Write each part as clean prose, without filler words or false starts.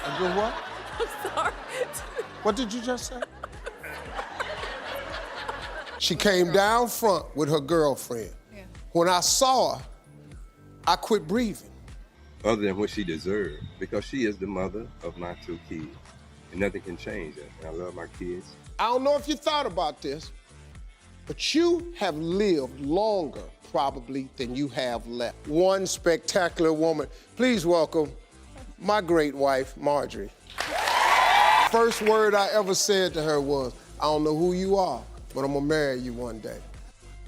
A good what? I'm sorry. What did you just say? She came down front with her girlfriend. Yeah. When I saw her, I quit breathing. Other than what she deserved, because she is the mother of my 2 kids. And nothing can change that. And I love my kids. I don't know if you thought about this, but you have lived longer, probably, than you have left. One spectacular woman. Please welcome my great wife, Marjorie. First word I ever said to her was, I don't know who you are, but I'm gonna marry you one day.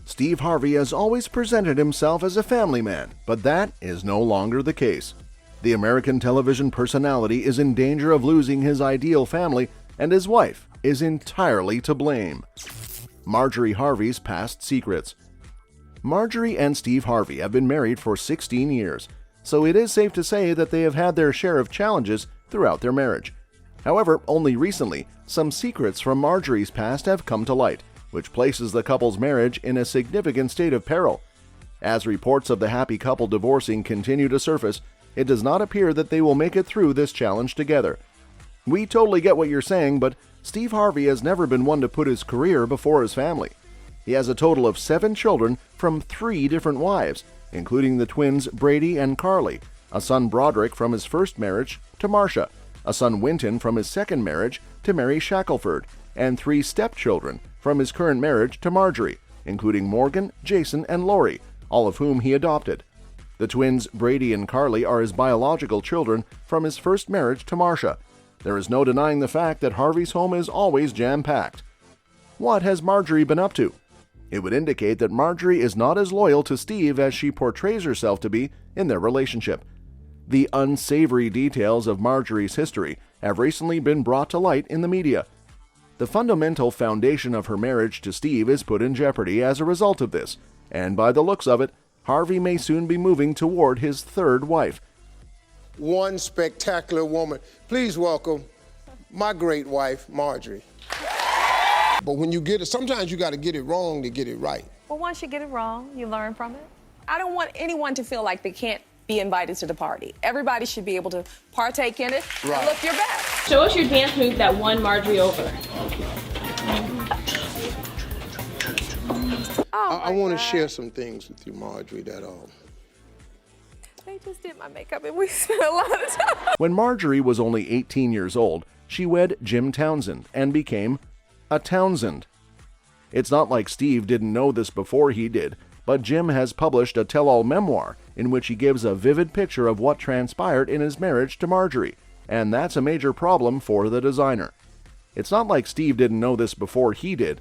Steve Harvey has always presented himself as a family man, but that is no longer the case. The American television personality is in danger of losing his ideal family, and his wife is entirely to blame. Marjorie Harvey's past secrets. Marjorie and Steve Harvey have been married for 16 years, so it is safe to say that they have had their share of challenges throughout their marriage. However, only recently, some secrets from Marjorie's past have come to light, which places the couple's marriage in a significant state of peril. As reports of the happy couple divorcing continue to surface, it does not appear that they will make it through this challenge together. We totally get what you're saying, but Steve Harvey has never been one to put his career before his family. He has a total of 7 children from 3 different wives, including the twins Brady and Carly, a son Broderick from his first marriage to Marcia, a son Winton from his second marriage to Mary Shackelford, and 3 stepchildren from his current marriage to Marjorie, including Morgan, Jason, and Lori, all of whom he adopted. The twins Brady and Carly are his biological children from his first marriage to Marcia. There is no denying the fact that Harvey's home is always jam-packed. What has Marjorie been up to? It would indicate that Marjorie is not as loyal to Steve as she portrays herself to be in their relationship. The unsavory details of Marjorie's history have recently been brought to light in the media. The fundamental foundation of her marriage to Steve is put in jeopardy as a result of this, and by the looks of it, Harvey may soon be moving toward his 3rd wife. One spectacular woman. Please welcome my great wife, Marjorie. But when you get it, sometimes you got to get it wrong to get it right. Well, once you get it wrong, you learn from it. I don't want anyone to feel like they can't be invited to the party. Everybody should be able to partake in it and look your best. Show us your dance move that won Marjorie over. I want to share some things with you, Marjorie, that They just did my makeup and we spent a lot of time. When Marjorie was only 18 years old, she wed Jim Townsend and became a Townsend. It's not like Steve didn't know this before he did, but Jim has published a tell-all memoir in which he gives a vivid picture of what transpired in his marriage to Marjorie, and that's a major problem for the designer. It's not like Steve didn't know this before he did.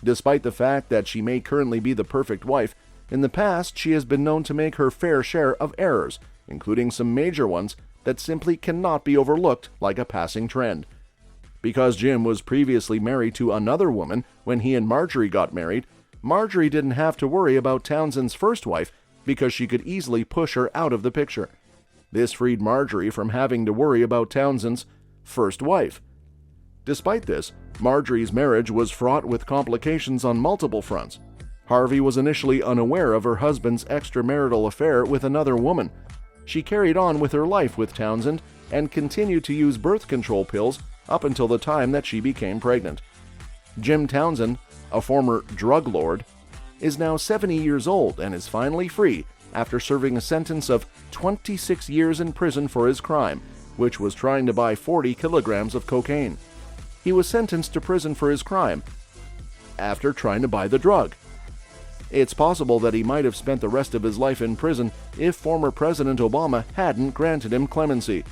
Despite the fact that she may currently be the perfect wife, in the past she has been known to make her fair share of errors, including some major ones that simply cannot be overlooked like a passing trend. Because Jim was previously married to another woman when he and Marjorie got married, Marjorie didn't have to worry about Townsend's first wife because she could easily push her out of the picture. This freed Marjorie from having to worry about Townsend's first wife. Despite this, Marjorie's marriage was fraught with complications on multiple fronts. Harvey was initially unaware of her husband's extramarital affair with another woman. She carried on with her life with Townsend and continued to use birth control pills up until the time that she became pregnant. Jim Townsend, a former drug lord, is now 70 years old and is finally free after serving a sentence of 26 years in prison for his crime, which was trying to buy 40 kilograms of cocaine. He was sentenced to prison for his crime after trying to buy the drug. It's possible that he might have spent the rest of his life in prison if former President Obama hadn't granted him clemency.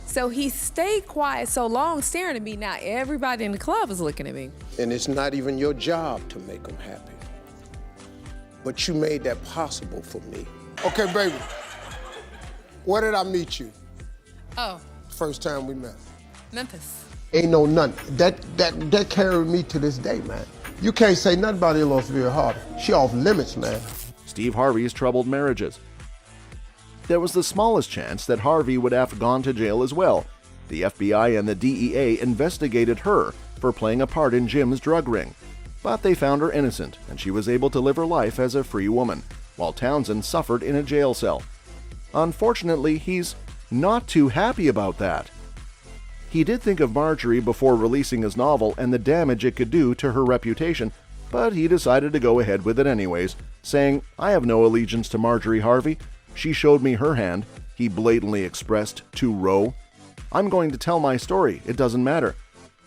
So he stayed quiet so long staring at me. Now everybody in the club is looking at me. And it's not even your job to make them happy. But you made that possible for me. Okay, baby. Where did I meet you? Oh, First time we met. Memphis. Ain't no none. That carried me to this day, man. You can't say nothing about Elizabeth Harvey. She off limits, man. Steve Harvey's troubled marriages. There was the smallest chance that Harvey would have gone to jail as well. The FBI and the DEA investigated her for playing a part in Jim's drug ring. But they found her innocent, and she was able to live her life as a free woman, while Townsend suffered in a jail cell. Unfortunately, he's not too happy about that. He did think of Marjorie before releasing his novel and the damage it could do to her reputation, but he decided to go ahead with it anyways, saying, "I have no allegiance to Marjorie Harvey. She showed me her hand," he blatantly expressed to Roe. "I'm going to tell my story, it doesn't matter."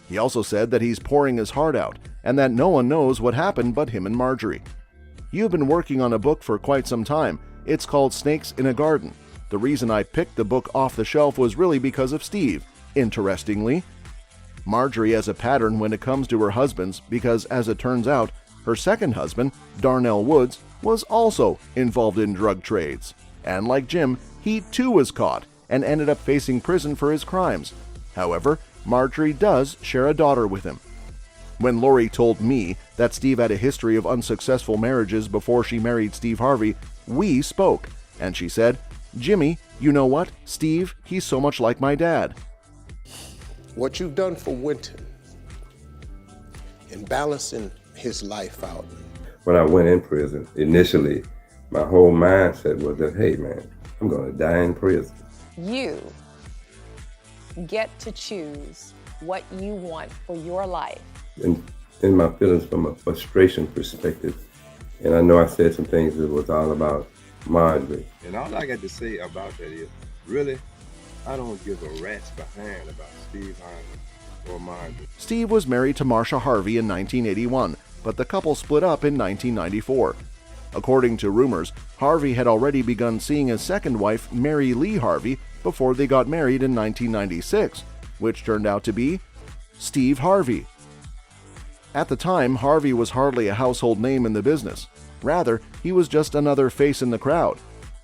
He also said that he's pouring his heart out, and that no one knows what happened but him and Marjorie. "You've been working on a book for quite some time. It's called Snakes in a Garden. The reason I picked the book off the shelf was really because of Steve, interestingly." Marjorie has a pattern when it comes to her husbands because, as it turns out, her second husband, Darnell Woods, was also involved in drug trades. And like Jim, he too was caught and ended up facing prison for his crimes. However, Marjorie does share a daughter with him. When Lori told me that Steve had a history of unsuccessful marriages before she married Steve Harvey, we spoke, and she said, "Jimmy, you know what? Steve, he's so much like my dad." What you've done for Winton in balancing his life out. When I went in prison, initially, my whole mindset was that, hey man, I'm gonna die in prison. You get to choose what you want for your life. And in my feelings from a frustration perspective, and I know I said some things that was all about Marjorie. And all I got to say about that is, really, I don't give a rat's behind about Steve Harvey or Marjorie. Steve was married to Marcia Harvey in 1981, but the couple split up in 1994. According to rumors, Harvey had already begun seeing his second wife, Mary Lee Harvey, before they got married in 1996, which turned out to be Steve Harvey. At the time, Harvey was hardly a household name in the business. Rather, he was just another face in the crowd.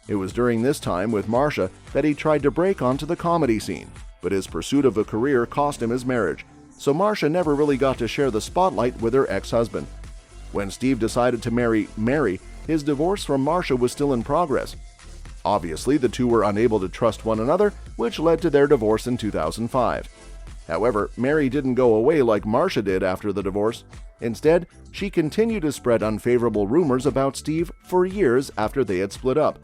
It was during this time with Marcia that he tried to break onto the comedy scene, but his pursuit of a career cost him his marriage, so Marcia never really got to share the spotlight with her ex-husband. When Steve decided to marry Mary, his divorce from Marcia was still in progress. Obviously, the two were unable to trust one another, which led to their divorce in 2005. However, Mary didn't go away like Marcia did after the divorce. Instead, she continued to spread unfavorable rumors about Steve for years after they had split up.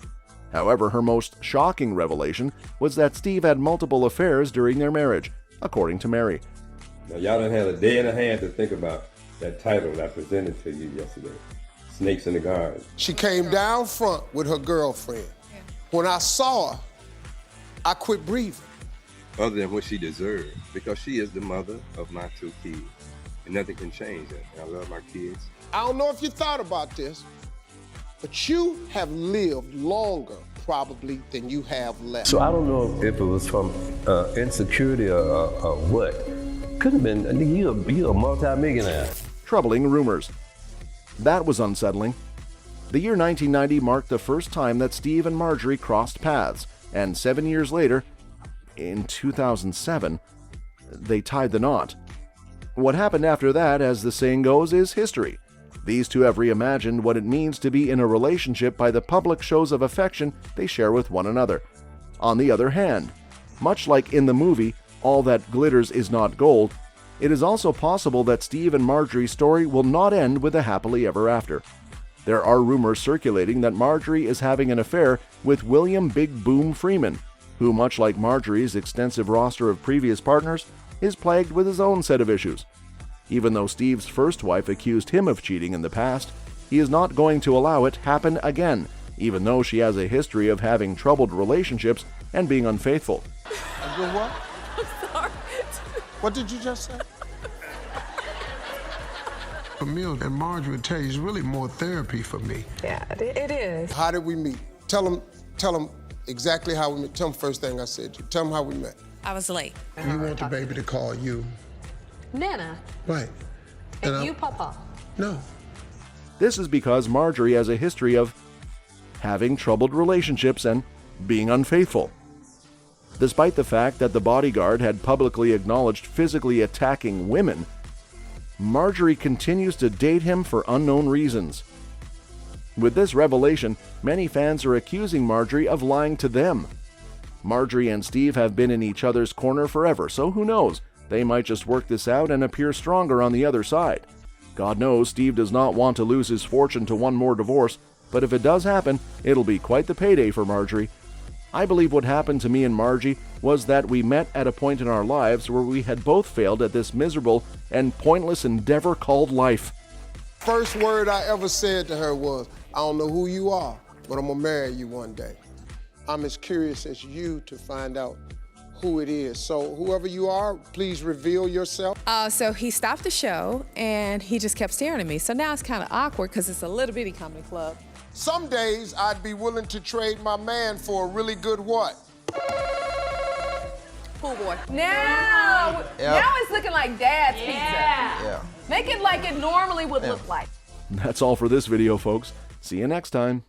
However, her most shocking revelation was that Steve had multiple affairs during their marriage, according to Mary. Now, y'all done had a day and a half to think about that title that I presented to you yesterday, Snakes in the Garden. She came down front with her girlfriend. When I saw her, I quit breathing. Other than what she deserved, because she is the mother of my two kids, and nothing can change that. And I love my kids. I don't know if you thought about this, but you have lived longer probably than you have left. So I don't know if it was from insecurity or what. Could have been, you're a multi-millionaire. Troubling rumors. That was unsettling. The year 1990 marked the first time that Steve and Marjorie crossed paths, and 7 years later, in 2007, they tied the knot. What happened after that, as the saying goes, is history. These two have reimagined what it means to be in a relationship by the public shows of affection they share with one another. On the other hand, much like in the movie All That Glitters Is Not Gold, it is also possible that Steve and Marjorie's story will not end with a happily ever after. There are rumors circulating that Marjorie is having an affair with William Big Boom Freeman, who, much like Marjorie's extensive roster of previous partners, is plagued with his own set of issues. Even though Steve's first wife accused him of cheating in the past, he is not going to allow it happen again, even though she has a history of having troubled relationships and being unfaithful. What? I'm sorry. What did you just say? Camille and Marjorie would tell you it's really more therapy for me. Yeah, it is. How did we meet? Tell them exactly how we met. Tell them first thing I said to you. Tell them how we met. I was late. You want the baby to call you. Nana. Right. And you, Papa. No. This is because Marjorie has a history of having troubled relationships and being unfaithful. Despite the fact that the bodyguard had publicly acknowledged physically attacking women, Marjorie continues to date him for unknown reasons. With this revelation, many fans are accusing Marjorie of lying to them. Marjorie and Steve have been in each other's corner forever, so who knows? They might just work this out and appear stronger on the other side. God knows Steve does not want to lose his fortune to one more divorce, but if it does happen, it'll be quite the payday for Marjorie. I believe what happened to me and Margie was that we met at a point in our lives where we had both failed at this miserable and pointless endeavor called life. First word I ever said to her was, I don't know who you are, but I'm gonna marry you one day. I'm as curious as you to find out who it is. So whoever you are, please reveal yourself. So he stopped the show and he just kept staring at me. So now it's kind of awkward because it's a little bitty comedy club. Some days I'd be willing to trade my man for a really good what? Pool boy. Now it's looking like Dad's pizza. Yeah. Make it like it normally would look like. That's all for this video, folks. See you next time.